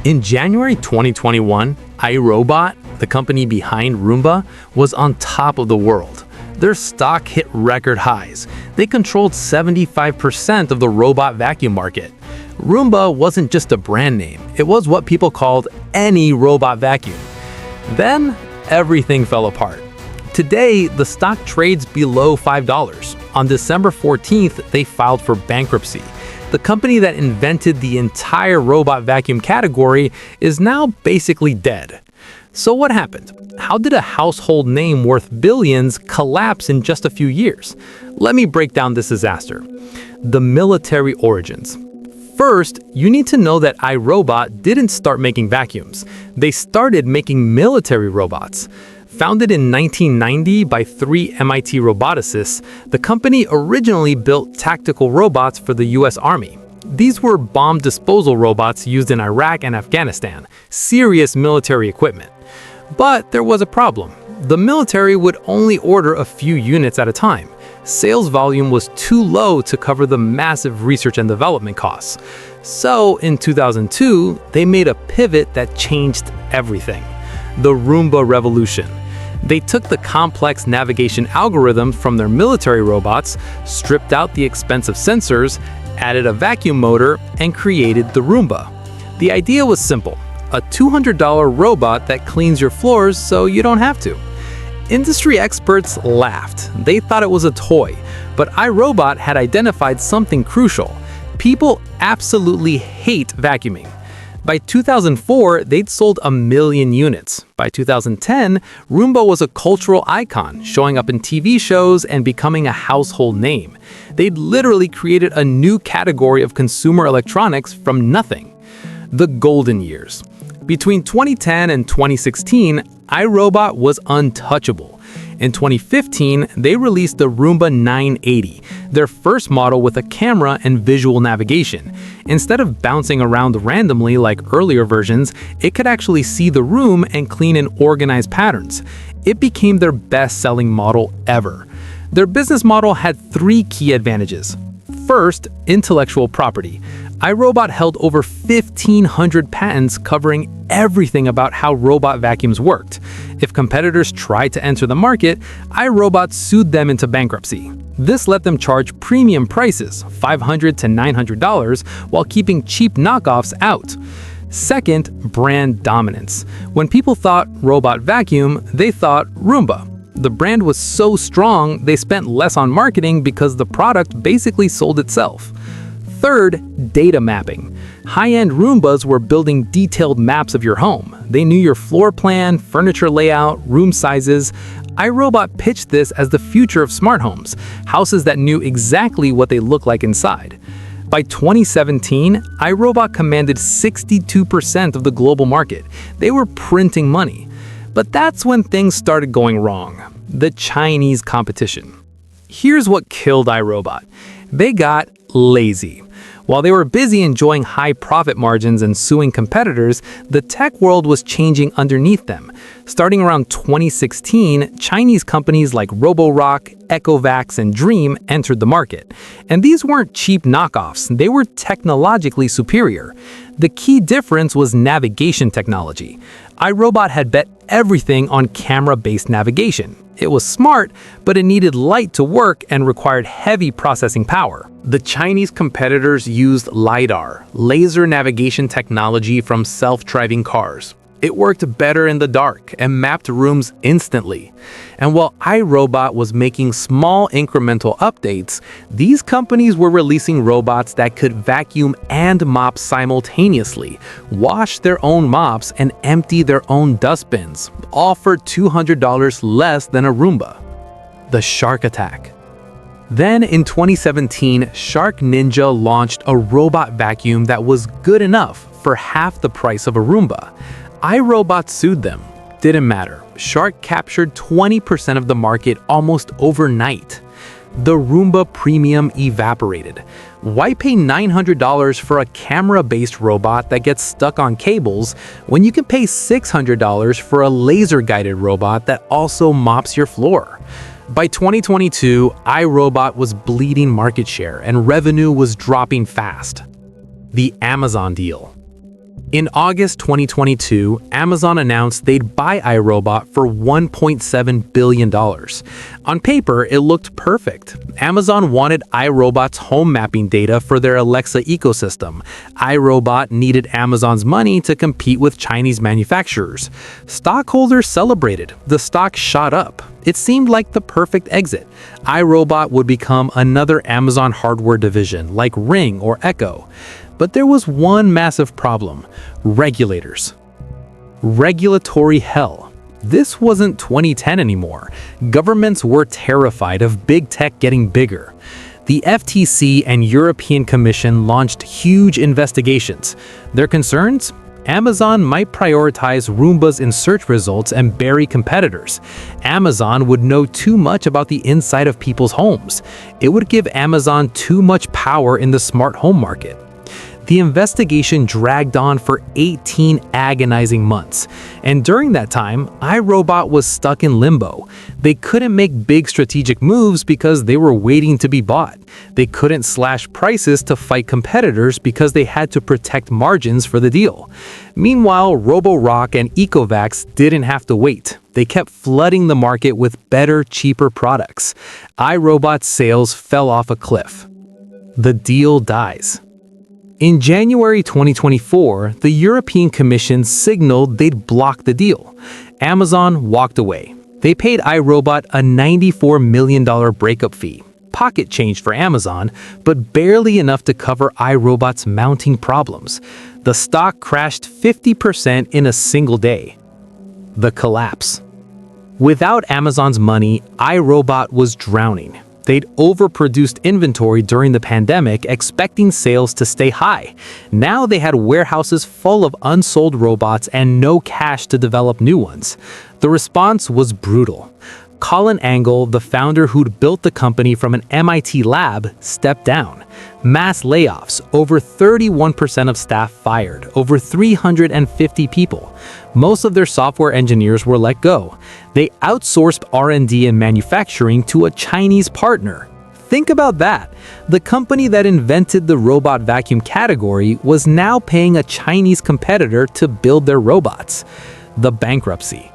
In January 2021, iRobot, the company behind Roomba, was on top of the world. Their stock hit record highs. They controlled 75% of the robot vacuum market. Roomba wasn't just a brand name, it was what people called any robot vacuum. Then, everything fell apart. Today, the stock trades below $5. On December 14th, they filed for bankruptcy. The company that invented the entire robot vacuum category is now basically dead. So what happened? How did a household name worth billions collapse in just a few years? Let me break down this disaster. The military origins. First, you need to know that iRobot didn't start making vacuums. They started making military robots. Founded in 1990 by 3 MIT roboticists, the company originally built tactical robots for the US Army. These were bomb disposal robots used in Iraq and Afghanistan, serious military equipment. But there was a problem. The military would only order a few units at a time. Sales volume was too low to cover the massive research and development costs. So in 2002, they made a pivot that changed everything. The Roomba revolution. They took the complex navigation algorithms from their military robots, stripped out the expensive sensors, added a vacuum motor, and created the Roomba. The idea was simple: a $200 robot that cleans your floors so you don't have to. Industry experts laughed. They thought it was a toy, but iRobot had identified something crucial. People absolutely hate vacuuming. By 2004, they'd sold 1 million units. By 2010, Roomba was a cultural icon, showing up in TV shows and becoming a household name. They'd literally created a new category of consumer electronics from nothing. The golden years. Between 2010 and 2016, iRobot was untouchable. In 2015, they released the Roomba 980, their first model with a camera and visual navigation. Instead of bouncing around randomly like earlier versions, it could actually see the room and clean in organized patterns. It became their best-selling model ever. Their business model had 3 key advantages. First, intellectual property. iRobot held over 1,500 patents covering everything about how robot vacuums worked. If competitors tried to enter the market, iRobot sued them into bankruptcy. This let them charge premium prices, $500 to $900, while keeping cheap knockoffs out. Second, brand dominance. When people thought robot vacuum, they thought Roomba. The brand was so strong, they spent less on marketing because the product basically sold itself. Third, data mapping. High-end Roombas were building detailed maps of your home. They knew your floor plan, furniture layout, room sizes. iRobot pitched this as the future of smart homes, houses that knew exactly what they look like inside. By 2017, iRobot commanded 62% of the global market. They were printing money. But that's when things started going wrong. The Chinese competition. Here's what killed iRobot. They got lazy. While they were busy enjoying high profit margins and suing competitors, the tech world was changing underneath them. Starting around 2016, Chinese companies like Roborock, Echovacs, and Dream entered the market. And these weren't cheap knockoffs, they were technologically superior. The key difference was navigation technology. iRobot had bet everything on camera-based navigation. It was smart, but it needed light to work and required heavy processing power. The Chinese competitors used LiDAR, laser navigation technology from self-driving cars. It worked better in the dark and mapped rooms instantly. And while iRobot was making small incremental updates, these companies were releasing robots that could vacuum and mop simultaneously, wash their own mops, and empty their own dustbins, all for $200 less than a Roomba. The Shark Attack. Then in 2017, Shark Ninja launched a robot vacuum that was good enough for half the price of a Roomba. iRobot sued them. Didn't matter. Shark captured 20% of the market almost overnight. The Roomba premium evaporated. Why pay $900 for a camera-based robot that gets stuck on cables when you can pay $600 for a laser-guided robot that also mops your floor? By 2022, iRobot was bleeding market share and revenue was dropping fast. The Amazon deal. In August 2022, Amazon announced they'd buy iRobot for $1.7 billion. On paper, it looked perfect. Amazon wanted iRobot's home mapping data for their Alexa ecosystem. iRobot needed Amazon's money to compete with Chinese manufacturers. Stockholders celebrated. The stock shot up. It seemed like the perfect exit. iRobot would become another Amazon hardware division like Ring or Echo. But there was one massive problem: regulators. Regulatory hell. This wasn't 2010 anymore. Governments were terrified of big tech getting bigger. The FTC and European Commission launched huge investigations. Their concerns? Amazon might prioritize Roombas in search results and bury competitors. Amazon would know too much about the inside of people's homes. It would give Amazon too much power in the smart home market. The investigation dragged on for 18 agonizing months, and during that time, iRobot was stuck in limbo. They couldn't make big strategic moves because they were waiting to be bought. They couldn't slash prices to fight competitors because they had to protect margins for the deal. Meanwhile, Roborock and Ecovacs didn't have to wait. They kept flooding the market with better, cheaper products. iRobot's sales fell off a cliff. The deal dies. In January 2024, the European Commission signaled they'd block the deal. Amazon walked away. They paid iRobot a $94 million breakup fee. Pocket change for Amazon, but barely enough to cover iRobot's mounting problems. The stock crashed 50% in a single day. The collapse. Without Amazon's money, iRobot was drowning. They'd overproduced inventory during the pandemic, expecting sales to stay high. Now they had warehouses full of unsold robots and no cash to develop new ones. The response was brutal. Colin Angle, the founder who'd built the company from an MIT lab, stepped down. Mass layoffs, over 31% of staff fired, over 350 people. Most of their software engineers were let go. They outsourced R&D and manufacturing to a Chinese partner. Think about that. The company that invented the robot vacuum category was now paying a Chinese competitor to build their robots. The bankruptcy.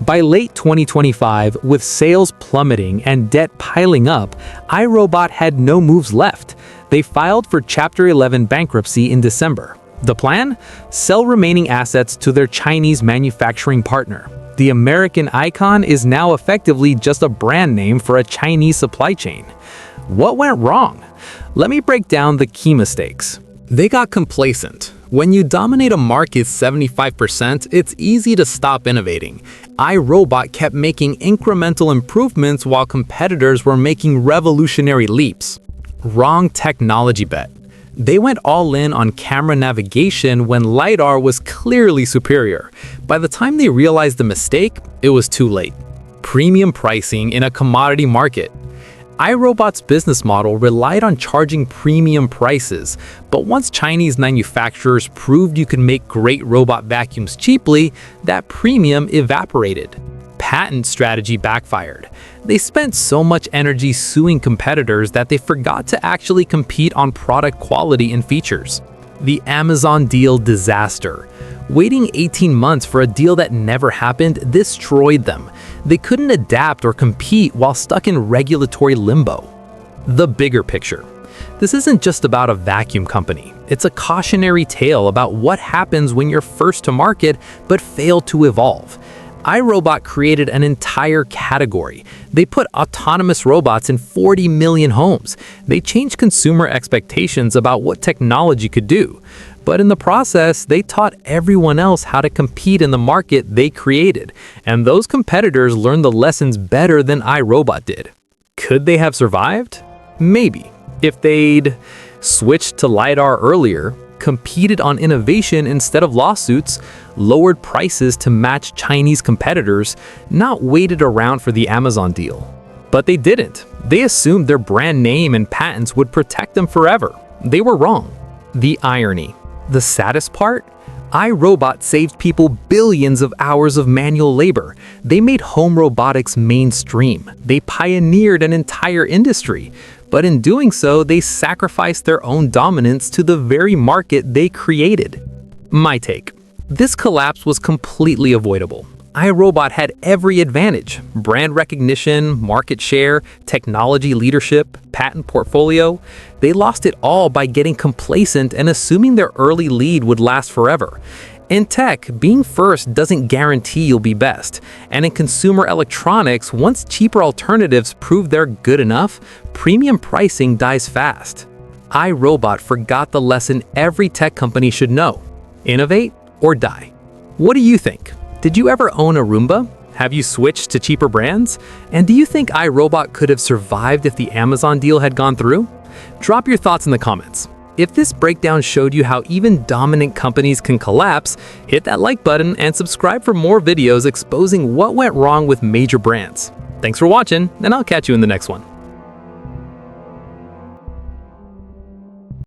By late 2025, with sales plummeting and debt piling up, iRobot had no moves left. They filed for Chapter 11 bankruptcy in December. The plan? Sell remaining assets to their Chinese manufacturing partner. The American icon is now effectively just a brand name for a Chinese supply chain. What went wrong? Let me break down the key mistakes. They got complacent. When you dominate a market 75%, it's easy to stop innovating. iRobot kept making incremental improvements while competitors were making revolutionary leaps. Wrong technology bet. They went all in on camera navigation when LiDAR was clearly superior. By the time they realized the mistake, it was too late. Premium pricing in a commodity market. iRobot's business model relied on charging premium prices, but once Chinese manufacturers proved you could make great robot vacuums cheaply, that premium evaporated. Patent strategy backfired. They spent so much energy suing competitors that they forgot to actually compete on product quality and features. The Amazon deal disaster. Waiting 18 months for a deal that never happened destroyed them. They couldn't adapt or compete while stuck in regulatory limbo. The bigger picture. This isn't just about a vacuum company. It's a cautionary tale about what happens when you're first to market but fail to evolve. iRobot created an entire category. They put autonomous robots in 40 million homes. They changed consumer expectations about what technology could do. But in the process, they taught everyone else how to compete in the market they created. And those competitors learned the lessons better than iRobot did. Could they have survived? Maybe. If they'd switched to LiDAR earlier, competed on innovation instead of lawsuits, lowered prices to match Chinese competitors, not waited around for the Amazon deal. But they didn't. They assumed their brand name and patents would protect them forever. They were wrong. The irony. The saddest part? iRobot saved people billions of hours of manual labor. They made home robotics mainstream. They pioneered an entire industry. But in doing so, they sacrificed their own dominance to the very market they created. My take. This collapse was completely avoidable. iRobot had every advantage: brand recognition, market share, technology leadership, patent portfolio. They lost it all by getting complacent and assuming their early lead would last forever. In tech, being first doesn't guarantee you'll be best. And in consumer electronics, once cheaper alternatives prove they're good enough, premium pricing dies fast. iRobot forgot the lesson every tech company should know: innovate or die. What do you think? Did you ever own a Roomba? Have you switched to cheaper brands? And do you think iRobot could have survived if the Amazon deal had gone through? Drop your thoughts in the comments. If this breakdown showed you how even dominant companies can collapse, hit that like button and subscribe for more videos exposing what went wrong with major brands. Thanks for watching, and I'll catch you in the next one.